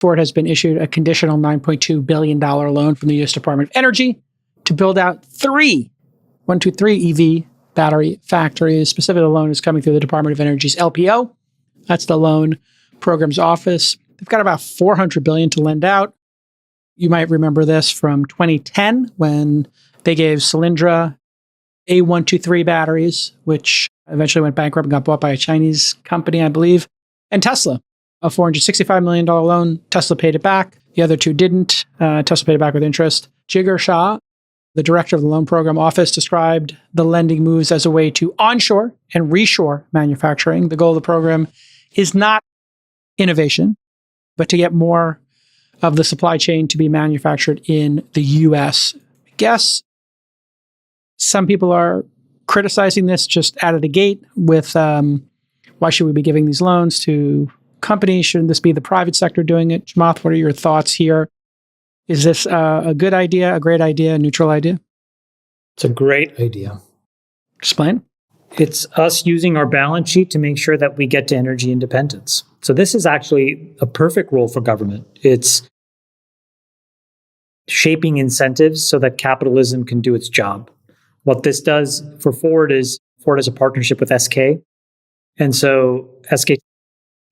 Ford has been issued a conditional $9.2 billion loan from the U.S. Department of Energy to build out three EV battery factories. Specifically, the loan is coming through the Department of Energy's LPO. That's the Loan Programs Office. They've got about $400 billion to lend out. You might remember this from 2010 when they gave Solyndra A123 batteries, which eventually went bankrupt and got bought by a Chinese company, I believe. And Tesla, a $465 million loan. Tesla paid it back. The other two didn't. Tesla paid it back with interest. Jigar Shah, the director of the Loan Program Office, described the lending moves as a way to onshore and reshore manufacturing. The goal of the program is not innovation, but to get more of the supply chain to be manufactured in the U.S. I guess some people are criticizing this just out of the gate with why should we be giving these loans to companies? Shouldn't this be the private sector doing it? Chamath, what are your thoughts here? Is this a good idea, a great idea, a neutral idea? It's a great idea. Explain. It's us using our balance sheet to make sure that we get to energy independence. So this is actually a perfect role for government. It's shaping incentives so that capitalism can do its job. What this does for Ford is Ford has a partnership with SK. And so SK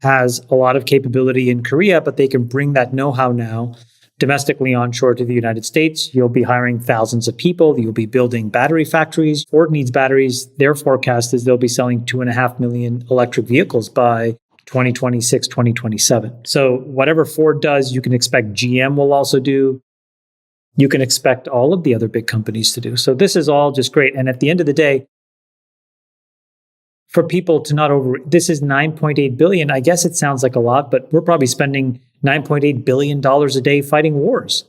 has a lot of capability in Korea, but they can bring that know-how now domestically onshore to the United States. You'll be hiring thousands of people. You'll be building battery factories. Ford needs batteries. Their forecast is they'll be selling 2.5 million electric vehicles by 2026, 2027. So whatever Ford does, you can expect GM will also do. You can expect all of the other big companies to do. So this is all just great. And at the end of the day, for people to this is $9.8 billion. I guess it sounds like a lot, but we're probably spending $9.8 billion a day fighting wars.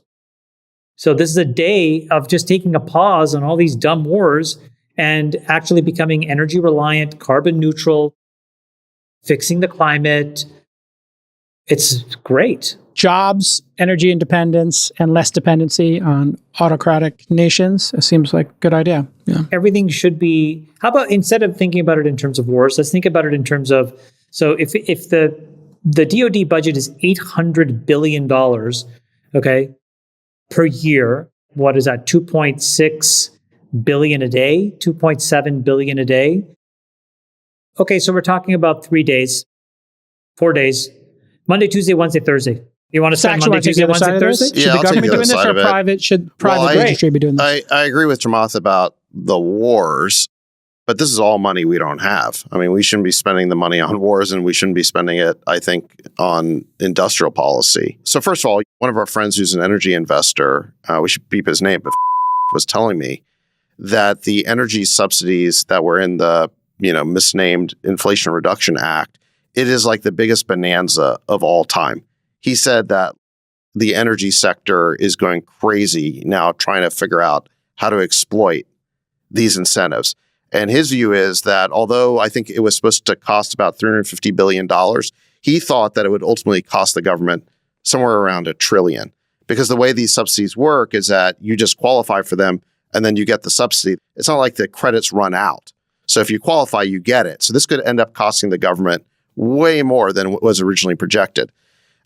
So this is a day of just taking a pause on all these dumb wars and actually becoming energy reliant, carbon neutral, fixing the climate. It's great. Jobs, energy independence, and less dependency on autocratic nations. It seems like a good idea. Yeah. Everything should be, how about instead of thinking about it in terms of wars, let's think about it in terms of, so if the DoD budget is $800 billion, okay, per year, what is that, 2.6 billion a day, 2.7 billion a day? Okay, so we're talking about 4 days, Monday, Tuesday, Wednesday, Thursday. You want to spend Monday, Tuesday, Wednesday, Thursday? Should the government doing this or should private industry be doing this? I agree with Chamath about the wars, but this is all money we don't have. I mean, we shouldn't be spending the money on wars, and we shouldn't be spending it, I think, on industrial policy. So first of all, one of our friends who's an energy investor, we should beep his name, but was telling me that the energy subsidies that were in the misnamed Inflation Reduction Act, it is like the biggest bonanza of all time. He said that the energy sector is going crazy now trying to figure out how to exploit these incentives. And his view is that although I think it was supposed to cost about $350 billion, he thought that it would ultimately cost the government somewhere around $1 trillion. Because the way these subsidies work is that you just qualify for them and then you get the subsidy. It's not like the credits run out. So if you qualify, you get it. So this could end up costing the government way more than what was originally projected.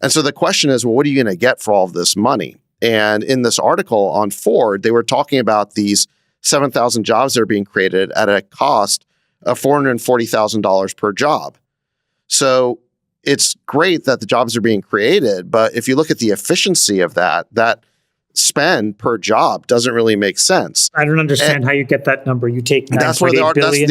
And so the question is, well, what are you going to get for all of this money? And in this article on Ford, they were talking about these 7,000 jobs that are being created at a cost of $440,000 per job. So it's great that the jobs are being created, but if you look at the efficiency of that spend per job doesn't really make sense. I don't understand how you get that number. You take that's where the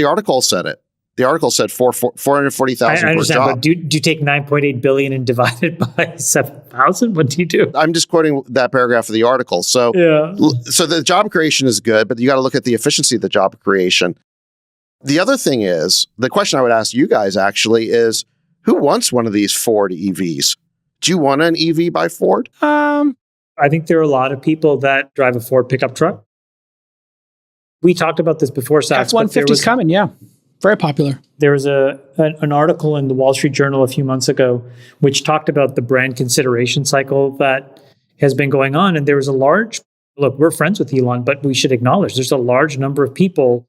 article said it. The article said $440,000 per job. But do you take $9.8 billion and divide it by 7,000? What do you do? I'm just quoting that paragraph of the article. So the job creation is good, but you got to look at the efficiency of the job creation. The other thing is, the question I would ask you guys actually is, who wants one of these Ford EVs? Do you want an EV by Ford? I think there are a lot of people that drive a Ford pickup truck. We talked about this before, Sachs. F-150's coming, yeah. Very popular. There was an article in the Wall Street Journal a few months ago which talked about the brand consideration cycle that has been going on. And there was look, we're friends with Elon, but we should acknowledge there's a large number of people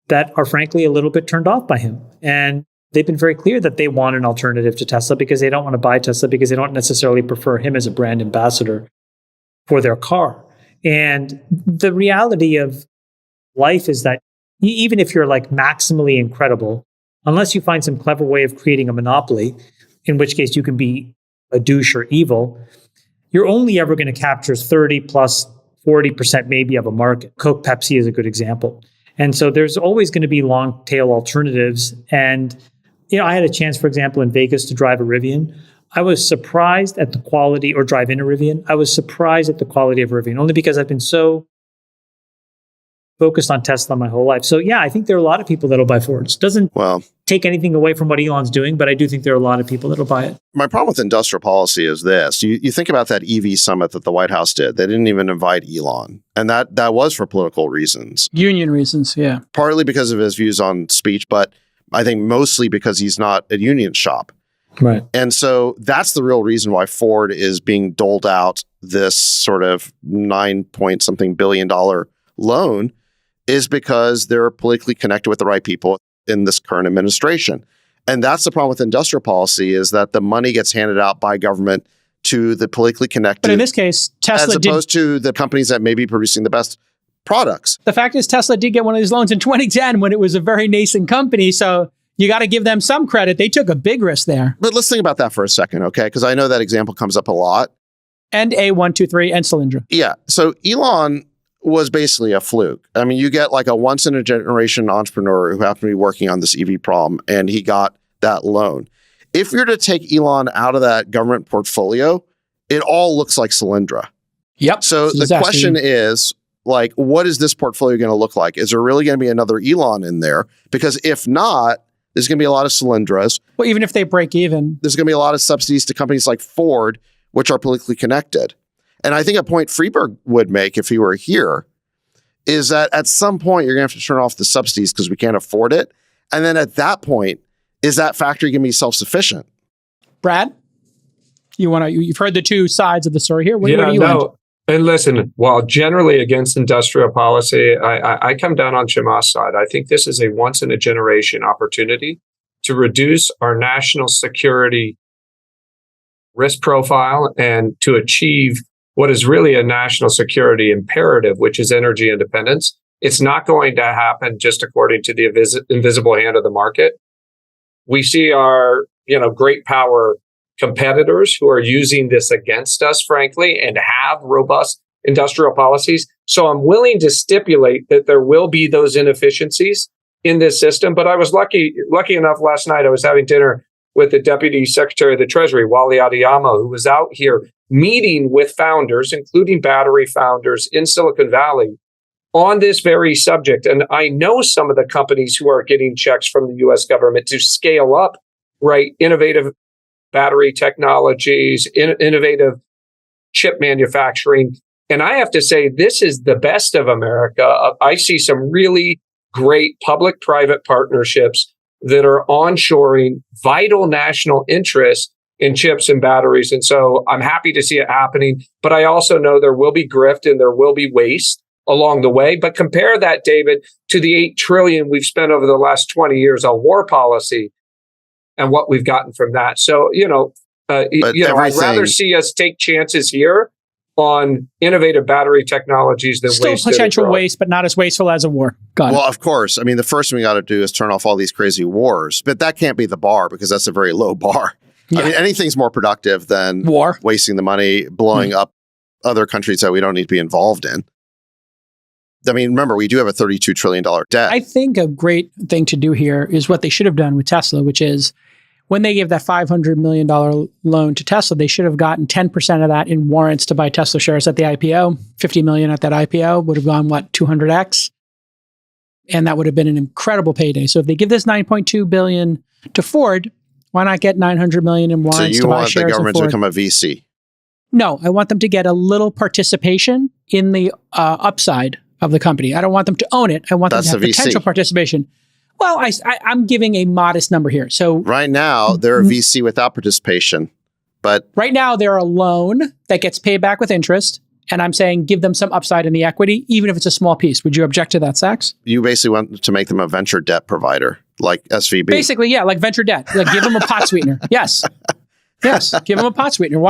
that are frankly a little bit turned off by him. And they've been very clear that they want an alternative to Tesla because they don't want to buy Tesla because they don't necessarily prefer him as a brand ambassador for their car. And the reality of life is that even if you're like maximally incredible, unless you find some clever way of creating a monopoly, in which case you can be a douche or evil, you're only ever going to capture 30 plus 40% maybe of a market. Coke, Pepsi is a good example. And so there's always going to be long tail alternatives. And, I had a chance, for example, in Vegas to drive a Rivian. I was surprised at the quality, or drive in a Rivian. I was surprised at the quality of a Rivian, only because I've been so focused on Tesla my whole life. So yeah, I think there are a lot of people that'll buy Fords. Doesn't take anything away from what Elon's doing, but I do think there are a lot of people that'll buy it. My problem with industrial policy is this. You think about that EV summit that the White House did. They didn't even invite Elon. And that was for political reasons. Union reasons, yeah. Partly because of his views on speech, but I think mostly because he's not a union shop. Right. And so that's the real reason why Ford is being doled out this sort of $9-point-something billion loan, is because they're politically connected with the right people in this current administration. And that's the problem with industrial policy, is that the money gets handed out by government to the politically connected. But in this case, Tesla as opposed to the companies that may be producing the best products. The fact is, Tesla did get one of these loans in 2010 when it was a very nascent company. So you got to give them some credit. They took a big risk there. But let's think about that for a second, okay? Because I know that example comes up a lot. And A123 and Solyndra. Yeah. So Elon was basically a fluke. I mean, you get like a once-in-a-generation entrepreneur who happened to be working on this EV problem, and he got that loan. If you're to take Elon out of that government portfolio, it all looks like Solyndra. Yep. So the question is, like, what is this portfolio going to look like? Is there really going to be another Elon in there? Because if not, there's going to be a lot of Solyndras. Well, even if they break even. There's going to be a lot of subsidies to companies like Ford, which are politically connected. And I think a point Freeberg would make if he were here is that at some point you're going to have to turn off the subsidies because we can't afford it. And then at that point, is that factory going to be self-sufficient? Brad, you've heard the two sides of the story here. Where do you land? And listen, while generally against industrial policy, I come down on Chamath's side. I think this is a once-in-a-generation opportunity to reduce our national security risk profile and to achieve what is really a national security imperative, which is energy independence. It's not going to happen just according to the invisible hand of the market. We see our, great power competitors who are using this against us, frankly, and have robust industrial policies. So I'm willing to stipulate that there will be those inefficiencies in this system. But I was lucky enough last night, I was having dinner with the Deputy Secretary of the Treasury, Wally Adeyemo, who was out here meeting with founders, including battery founders in Silicon Valley, on this very subject. And I know some of the companies who are getting checks from the US government to scale up, innovative battery technologies, innovative chip manufacturing. And I have to say, this is the best of America. I see some really great public-private partnerships that are onshoring vital national interests in chips and batteries. And so I'm happy to see it happening. But I also know there will be grift and there will be waste along the way. But compare that, David, to the $8 trillion we've spent over the last 20 years on war policy and what we've gotten from that. So, I'd rather see us take chances here on innovative battery technologies than still potential waste, but not as wasteful as a war. Got it. Well, of course. I mean, the first thing we got to do is turn off all these crazy wars, but that can't be the bar because that's a very low bar. Yeah. I mean, anything's more productive than war, wasting the money, blowing up other countries that we don't need to be involved in. I mean, remember, we do have a $32 trillion debt. I think a great thing to do here is what they should have done with Tesla, which is when they gave that $500 million loan to Tesla, they should have gotten 10% of that in warrants to buy Tesla shares at the IPO. 50 million at that IPO would have gone, 200x? And that would have been an incredible payday. So if they give this $9.2 billion to Ford, why not get $900 million in warrants to buy shares? So you want the government to become a VC? No, I want them to get a little participation in the upside of the company. I don't want them to own it. I want them to have potential participation. Well, I'm giving a modest number here. So right now, they're a VC without participation. But right now, they're a loan that gets paid back with interest. And I'm saying give them some upside in the equity, even if it's a small piece. Would you object to that, Sachs? You basically want to make them a venture debt provider. like SVB. Basically, yeah, like venture debt. Like give them a pot sweetener. Yes. Yes. Give them a pot sweetener. Why